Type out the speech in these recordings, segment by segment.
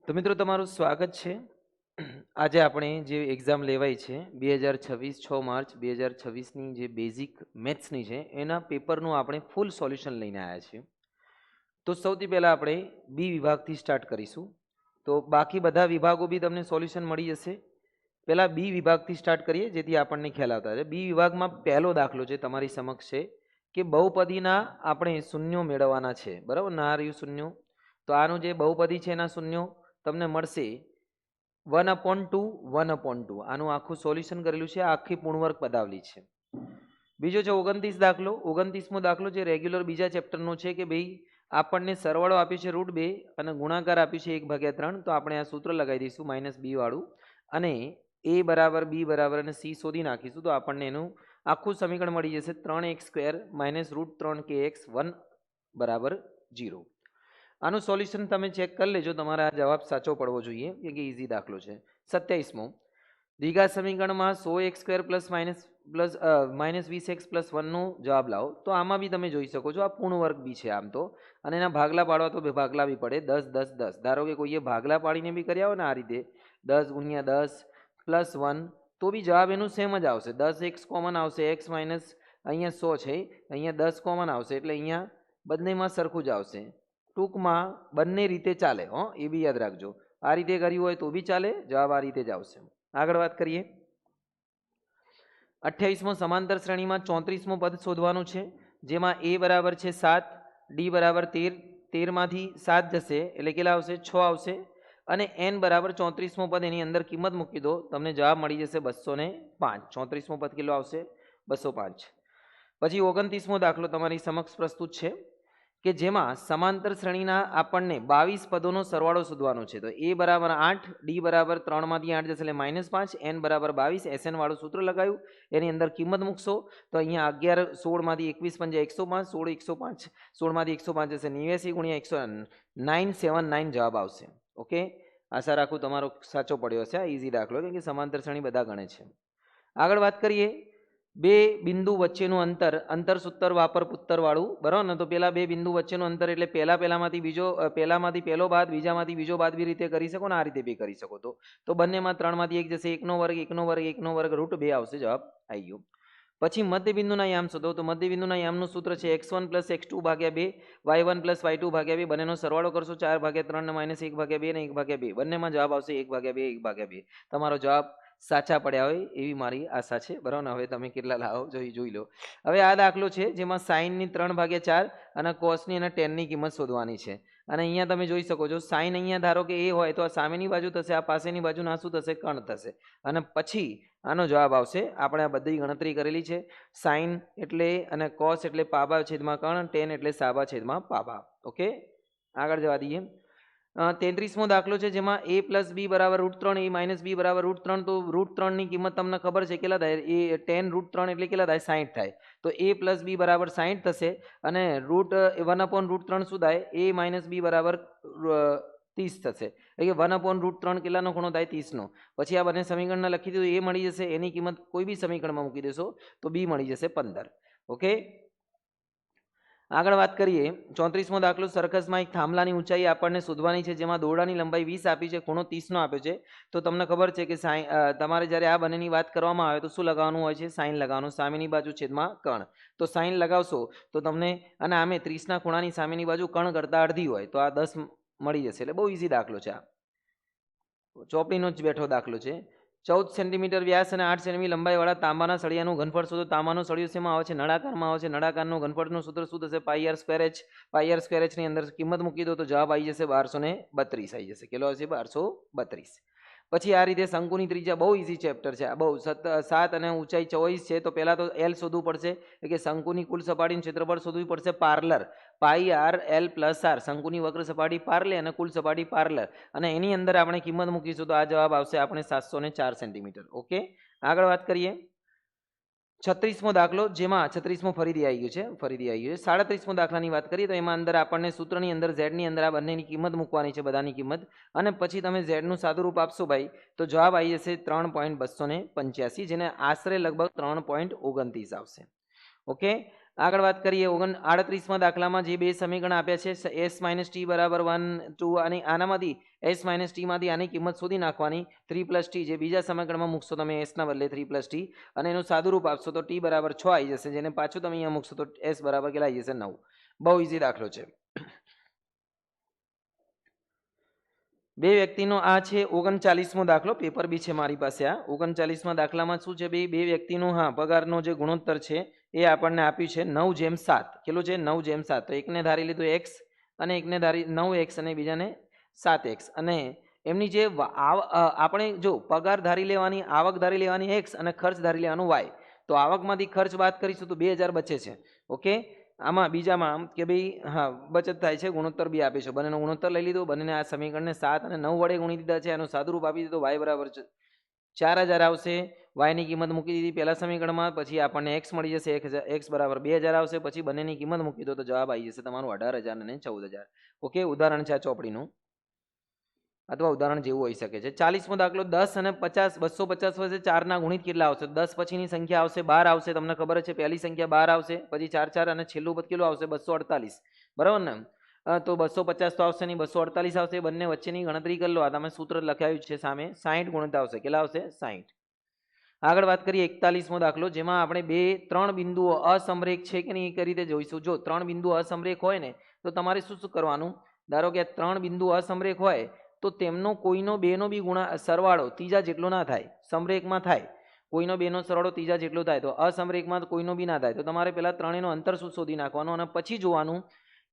તો મિત્રો તમારું સ્વાગત છે. આજે આપણે જે એક્ઝામ લેવાઈ છે 2026 6 માર્ચ 2026ની જે બેઝિક મેથ્સની છે એના પેપરનું આપણે ફૂલ સોલ્યુશન લઈને આવ્યા છીએ. તો સૌથી પહેલાં આપણે બી વિભાગથી સ્ટાર્ટ કરીશું. તો બાકી બધા વિભાગો બી તમને સોલ્યુશન મળી જશે. પહેલાં બી વિભાગથી સ્ટાર્ટ કરીએ જેથી આપણને ખ્યાલ આવતા છે. બી વિભાગમાં પહેલો દાખલો છે તમારી સમક્ષ છે કે બહુપદીના આપણે શૂન્યો મેળવવાના છે. બરાબર, ના રહ્યું શૂન્યો. તો આનું જે બહુપદી છે એના શૂન્યો તમને મળશે 1/2 1/2. આનું આખું સોલ્યુશન કરેલું છે, આખી પૂર્ણવર્ગ પદાવલી છે. બીજો છે 29 દાખલો. 29મો દાખલો જે રેગ્યુલર બીજા ચેપ્ટરનો છે કે ભાઈ આપણને સરવાળો આપ્યો છે √2 અને ગુણાકાર આપ્યું છે 1/3. તો આપણે આ સૂત્ર લગાવી દઈશું -b વાળું અને a બરાબર b બરાબર અને c શોધી નાખીશું. તો આપણને એનું આખું સમીકરણ મળી જશે 3x² -√3kx 1 બરાબર 0. આનું સોલ્યુશન તમે ચેક કરી લેજો, તમારા આ જવાબ સાચો પડવો જોઈએ કે ઇઝી દાખલો છે. 27મો દ્વિઘાત સમીકરણમાં 100x² પ્લસ -20x પ્લસ 1નો જવાબ લાવો. તો આમાં બી તમે જોઈ શકો છો આ પૂર્ણ વર્ગ બી છે આમ તો, અને એના ભાગલા પાડવા તો ભાગલા બી પડે 10 10 10. ધારો કે કોઈએ ભાગલા પાડીને બી કર્યા હોય ને આ રીતે 10 × 10 પ્લસ 1 તો બી જવાબ એનું સેમ જ આવશે. 10x કોમન આવશે, x માઇનસ અહીંયા 100 છે, અહીંયા 10 કોમન આવશે એટલે અહીંયા બંનેમાં સરખું જ આવશે. ટૂંકમાં બંને રીતે ચાલે હો, એ બી યાદ રાખજો. આ રીતે કર્યું હોય તો બી ચાલે, જવાબ આ રીતે જ આવશે. આગળ વાત કરીએ. 28મો સમાંતર શ્રેણીમાં 34મો પદ શોધવાનું છે, જેમાં a બરાબર છે 7, d બરાબર 13, 13માંથી 7 જશે એટલે કેટલા આવશે 6 આવશે, અને n બરાબર 34મો પદ એની અંદર કિંમત મૂકી દો, તમને જવાબ મળી જશે 205. 34મો પદ કેટલો આવશે 205. પછી 29મો દાખલો તમારી સમક્ષ પ્રસ્તુત છે કે જેમાં સમાંતર શ્રેણીના આપણને 22 પદોનો સરવાળો શોધવાનો છે. તો a બરાબર 8, d બરાબર 3માંથી 8 જશે એટલે -5, n બરાબર 22, SN વાળું સૂત્ર લગાવ્યું, એની અંદર કિંમત મૂકશો તો અહીંયા 11 16માંથી 21 × 5 105, 16 105 જશે 89 × 100 979 જવાબ આવશે. ઓકે, આશા રાખું તમારો સાચો પડ્યો હશે. આ ઇઝી દાખલો કેમ કે સમાંતર શ્રેણી બધા ગણે છે. આગળ વાત કરીએ. બે બિંદુ વચ્ચેનું અંતર સૂત્ર વાપર પુત્તર વાળું, બરાબર ને. તો પેલા બે બિંદુ વચ્ચેનું અંતર એટલે પહેલામાંથી પહેલો બાદ, બીજામાંથી બીજો બાદ બી રીતે કરી શકો ને, આ રીતે બી કરી શકો. તો બંનેમાં 3માંથી 1 જશે, 1નો વર્ગ √2 આવશે, જવાબ આવી ગયો. પછી મધ્યબિંદુના યામ શોધો. તો મધ્યબિંદુના યામનું સૂત્ર છે x1 + x2/2, y1 + y2/2. બંનેનો સરવાળો કરશો 4/3 ને -1/2 ને 1/2. બંનેમાં જવાબ આવશે 1/2 1/2. તમારો જવાબ સાચા પડ્યા હોય એવી મારી આશા છે, બરાબર ને. હવે તમે કેટલા લાવો જોઈ લો. હવે આ દાખલો છે જેમાં સાઇનની 3/4 અને કોસની અને ટેનની કિંમત શોધવાની છે. અને અહીંયા તમે જોઈ શકો છો સાઇન અહીંયા ધારો કે એ હોય તો આ સામેની બાજુ થશે, આ પાસેની બાજુ ના શું થશે કણ થશે, અને પછી આનો જવાબ આવશે. આપણે આ બધી ગણતરી કરેલી છે. સાઇન એટલે અને કોસ એટલે પાબા છેદમાં કણ, ટેન એટલે સાબા છેદમાં પાબા. ઓકે, આગળ જવા દઈએ. 33મો દાખલો છે જેમાં a + b બરાબર √3, a - b બરાબર √3. તો √3ની કિંમત તમને ખબર છે કેટલા થાય, એ tan √3 એટલે કેટલા થાય 60 થાય. તો a + b બરાબર 60 થશે, અને √1/√3 શું થાય, a - b બરાબર 30 થશે. એટલે 1/√3 કેટલાનો ખૂણો થાય 30નો. પછી આ બંને સમીકરણ લખી દીધું, a મળી જશે, એની કિંમત કોઈ બી સમીકરણમાં મૂકી દેશો તો b મળી જશે 15. ઓકે, આગળ વાત કરીએ. 34મો દાખલો. સરકસમાં એક થાંભલાની ઊંચાઈ આપણને શોધવાની છે, જેમાં દોરડાની લંબાઈ 20 આપી છે, ખૂણો 30નો આપ્યો છે. તો તમને ખબર છે કે તમારે જ્યારે આ બંનેની વાત કરવામાં આવે તો શું લગાવવાનું હોય છે, સાઇન લગાવવાનું, સામેની બાજુ છેદમાં કણ. તો સાઇન લગાવશો તો તમને, અને આમે 30ના ખૂણાની સામેની બાજુ કણ કરતાં અડધી હોય તો આ 10 મળી જશે. એટલે બહુ ઇઝી દાખલો છે. આ ચોપડીનો જ બેઠો દાખલો છે. 14 સેન્ટીમીટર વ્યાસ અને 8 સેમી લંબાઈવાળા તાંબાના સળિયાનું ઘનફળ શોધો. તાંબાનો સળિયો શેમાં આવે છે, નળાકારમાં આવે છે. નળાકારનું ઘનફળનું સૂત્ર શું થશે, πr²h. πr²h ની અંદર કિંમત મૂકી દો તો જવાબ આવી જશે 1232 આવી જશે. કેટલો આવશે 1232. પછી આ રીતે શંકુની ત્રિજ્યા બહુ ઇઝી ચેપ્ટર છે. આ બહુ 7 અને ઊંચાઈ 24 છે. તો પહેલાં તો L શોધવું પડશે, એટલે કે શંકુની કુલ સપાટીનું ક્ષેત્રફળ શોધવું પડશે. પાર્લર πr/l + r, શંકુની વક્ર સપાટી પાર્લે અને કુલ સપાટી પાર્લર, અને એની અંદર આપણે કિંમત મૂકીશું તો આ જવાબ આવશે આપણે 704 સેન્ટીમીટર. ઓકે, આગળ વાત કરીએ. 36મો દાખલો, જેમાં 36મો ફરીથી આવી ગયું છે. 37મો દાખલાની વાત કરીએ તો એમાં અંદર આપણને સૂત્રની અંદર ઝેડની અંદર આ બંનેની કિંમત મૂકવાની છે, બધાની કિંમત, અને પછી તમે ઝેડનું સાદુરૂપ આપશો ભાઈ તો જવાબ આવી જશે 3.285, જેને આશરે લગભગ 3.29 આવશે. ઓકે, આગળ વાત કરીએ 38માં દાખલામાં જે બે સમીકરણ આપ્યા છે s - t બરાબર 1 2 અને આનામાંથી s - t માંથી આની કિંમત શોધી નાખવાની 3 + t જે બીજા સમીકરણમાં મૂકશો તમે s ના બદલે 3 + t અને એનું સાદું રૂપ આપશો તો t બરાબર 6 આવી જશે, જેને પાછું તમે અહીંયા મૂકશો તો s બરાબર કેટલા આવી જશે 9. બહુ ઈઝી દાખલો છે. બે વ્યક્તિનો આ છે 39મો દાખલો, પેપર બી છે મારી પાસે. આ 39માં દાખલામાં શું છે બે વ્યક્તિનો પગારનો જે ગુણોત્તર છે એ આપણને આપ્યું છે 9:7. કેટલું છે 9:7. તો એકને ધારી લીધું x અને એકને ધારી 9x અને બીજાને 7x અને એમની જે આપણે જો પગાર ધારી લેવાની, આવક ધારી લેવાની x અને ખર્ચ ધારી લેવાનું y. તો આવકમાંથી ખર્ચ બાદ કરીશું તો 2000 બચે છે. ઓકે, આમાં બીજામાં કે ભાઈ બચત થાય છે, ગુણોત્તર બી આપે છે. બંનેનો ગુણોત્તર લઈ લીધો, બંનેને આ સમીકરણને 7 અને 9 વડે ગુણી દીધા છે. એનું સાદું રૂપ આપી દીધું, y બરાબર 4000 આવશે. y ની કિંમત મૂકી દીધી પહેલા સમીકરણમાં, પછી આપણને x મળી જશે, x બરાબર 2000 આવશે. પછી બંનેની કિંમત મૂકી દો તો જવાબ આવી જશે તમારું 18000 અને 14000. ઓકે, ઉદાહરણ છે આ ચોપડીનું અથવા ઉદાહરણ જેવું હોઈ શકે છે. 40મો દાખલો 10 અને 50 250 વચ્ચે 4 ના ગુણિત કેટલા આવશે? 10 પછીની સંખ્યા આવશે 12 આવશે. તમને ખબર છે પહેલી સંખ્યા 12 આવશે, પછી 4 4 અને છેલ્લું પદ કેટલું આવશે? 248. બરાબર ને? તો 250 તો આવશે નહીં, 248 આવશે. બંને વચ્ચેની ગણતરી કરી લો. આ તમે સૂત્ર લખાયું છે સામે, 60 ગુણિત આવશે. કેટલા આવશે? 60. આગળ વાત કરીએ 41મો દાખલો, જેમાં આપણે 3 બિંદુઓ અસમરેખ છે કે નહીં એ રીતે જોઈશું. જો 3 બિંદુઓ અસમરેખ હોય ને તો તમારે શું કરવાનું? ધારો કે 3 બિંદુ અસમરેખ હોય તો તેમનો કોઈનો બેનો બી સરવાળો ત્રીજા જેટલો ના થાય. સમરેખમાં થાય કોઈનો બેનો સરવાળો ત્રીજા જેટલો થાય, તો અસમરેખમાં કોઈનો બી ના થાય. તો તમારે પહેલા ત્રણેયનો અંતર શોધી નાખવાનો અને પછી જોવાનું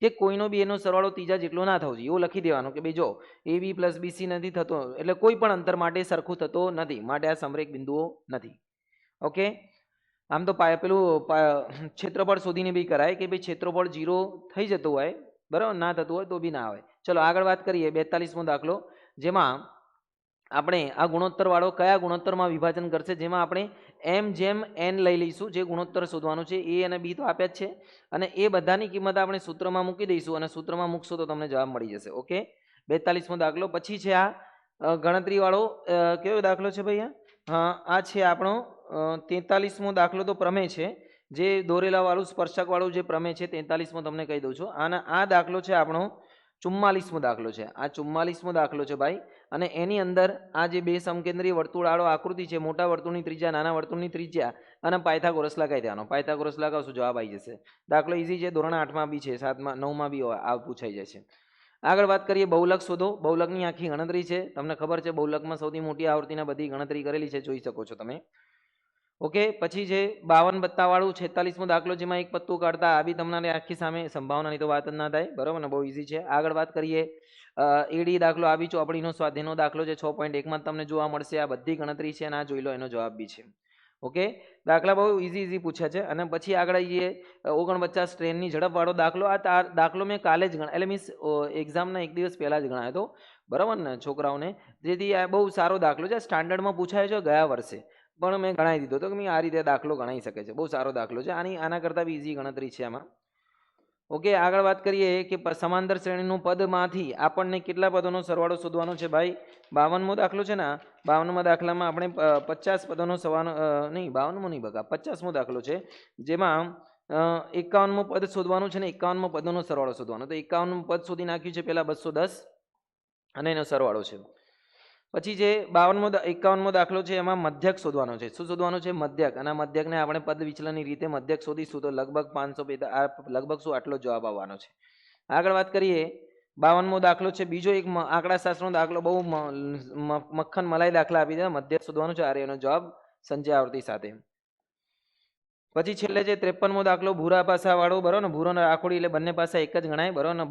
કે કોઈનો બી એનો સરવાળો ત્રીજા જેટલો ના થવો જોઈએ. એવું લખી દેવાનું કે ભાઈ જો AB + BC નથી થતો, એટલે કોઈ પણ અંતર માટે સરખું થતો નથી, માટે આ સમરેખ બિંદુઓ નથી. ઓકે, આમ તો પેલું ક્ષેત્રફળ શોધીને બી કરાય કે ભાઈ ક્ષેત્રફળ 0 થઈ જતું હોય, બરાબર, ના થતું હોય તો બી ના આવે. ચલો આગળ વાત કરીએ 42મો દાખલો, જેમાં આપણે આ ગુણોત્તર વાળો કયા ગુણોત્તરમાં વિભાજન કરશે? જેમાં આપણે m/n લઈ લઈશું. જે ગુણોત્તર શોધવાનું છે a અને b તો આપ્યા જ છે અને એ બધાની કિંમત આપણે સૂત્રમાં મૂકી દઈશું અને સૂત્રમાં મૂકશો તો તમને જવાબ મળી જશે. ઓકે, 42મો દાખલો. પછી છે આ ગણતરી વાળો કયો દાખલો છે ભાઈ? આ છે આપણો 43મો દાખલો. તો પ્રમેય છે, જે દોરેલા વાળું સ્પર્શક વાળું જે પ્રમેય છે 43મો તમને કહી દઉં છું. આ દાખલો છે આપણો 44મો દાખલો છે. આ 44મો દાખલો છે ભાઈ. અને એની અંદર આ જે બે સમકેન્દ્રીય વર્તુળાળો આકૃતિ છે, મોટા વર્તુળની ત્રિજ્યા, નાના વર્તુળની ત્રિજ્યા અને પાયથાગોરસ લગાવી દેવાનો. પાયથાગોરસ લગાવશું જવાબ આવી જશે. દાખલો ઈઝી છે, ધોરણ 8માં બી છે, 7માં 9માં બી પૂછાઈ જાય છે. આગળ વાત કરીએ બહુલક શોધો. બહુલકની આખી ગણતરી છે. તમને ખબર છે બહુલકમાં સૌથી મોટી આવૃત્તિના બધી ગણતરી કરેલી છે, જોઈ શકો છો તમે. ઓકે, પછી છે 52 પત્તાવાળું 46મો દાખલો, જેમાં એક પત્તું કાઢતા આ બી તમને આખી સામે સંભાવનાની તો વાત જ ના થાય, બરાબર ને? બહુ ઈઝી છે. આગળ વાત કરીએ એડી દાખલો, આ બી ચોપડીનો સ્વાધ્યાયનો દાખલો છે, 6.1માં તમને જોવા મળશે. આ બધી ગણતરી છે અને આ જોઈ લો, એનો જવાબ બી છે. ઓકે, દાખલા બહુ ઈઝી પૂછ્યા છે. અને પછી આગળ આવીએ 49 ટ્રેનની ઝડપવાળો દાખલો. આ દાખલો મેં કાલે જ એટલે મીન્સ એક્ઝામના એક દિવસ પહેલાં જ ગણાયો હતો, બરાબર ને, છોકરાઓને. જેથી આ બહુ સારો દાખલો છે. સ્ટાન્ડર્ડમાં પૂછાયો છે ગયા વર્ષે, પણ મેં ગણાવી દીધો હતો કે આ રીતે દાખલો ગણાઈ શકે છે. બહુ સારો દાખલો છે. આના કરતાં બી ઈઝી ગણતરી છે આમાં. ઓકે, આગળ વાત કરીએ કે સમાંતર શ્રેણીનું પદમાંથી આપણને કેટલા પદોનો સરવાળો શોધવાનો છે ભાઈ? 52મો દાખલો છે ને. 52મા દાખલામાં આપણે 50 પદોનો નહીં, 52મો નહીં બગા, 50મો દાખલો છે, જેમાં 51મો પદ શોધવાનું છે ને 51મો પદોનો સરવાળો શોધવાનો. તો 51મું પદ શોધી નાખ્યું છે પહેલા 210 અને એનો સરવાળો છે. પછી જે 51મો દાખલો છે, એમાં મધ્યક શોધવાનો છે. શું શોધવાનું છે? મધ્યક. અને મધ્યકને આપણે પદ વિચલનની રીતે મધ્યક શોધીશું તો લગભગ 500 લગભગ શું આટલો જવાબ આવવાનો છે. આગળ વાત કરીએ 52મો દાખલો છે, બીજો એક આંકડાશાસ્ત્રનો દાખલો, બહુ મક્ખન મલાઈ દાખલા આપી દીધા. મધ્યક શોધવાનું છે, એનો જવાબ સંજય આવૃત્તિ સાથે. પછી છેલ્લે છે 53મો દાખલો, ભૂરા પાસા વાળો, બરાબર ને? ભૂરો અને રાખોડી એટલે બંને પાસા એક જ ગણાય, બરાબર ને?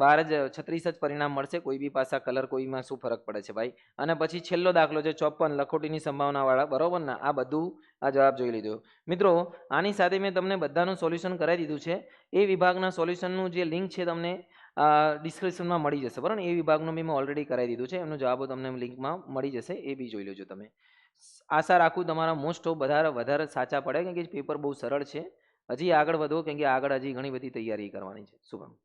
36 જ પરિણામ મળશે. કોઈ બી પાસા કલર કોઈમાં શું ફરક પડે છે ભાઈ? અને પછી છેલ્લો દાખલો છે 54 લખોટીની સંભાવના વાળા, બરાબર ને? આ બધું આ જવાબ જોઈ લીધો. મિત્રો, આની સાથે મેં તમને બધાનું સોલ્યુશન કરાવી દીધું છે. એ વિભાગના સોલ્યુશનનું જે લિંક છે તમને ડિસ્ક્રિપ્શનમાં મળી જશે, બરાબર ને? એ વિભાગનું બી મેં ઓલરેડી કરાવી દીધું છે. એમનો જવાબો તમને લિંકમાં મળી જશે, એ બી જોઈ લેજો તમે. આશા રાખું તમારા મોસ્ટ ઓફ વધારે સાચા પડે, કેમ કે પેપર બહુ સરળ છે. હજી આગળ વધો, કેમ કે આગળ હજી ઘણી બધી તૈયારી કરવાની છે. શુભમ.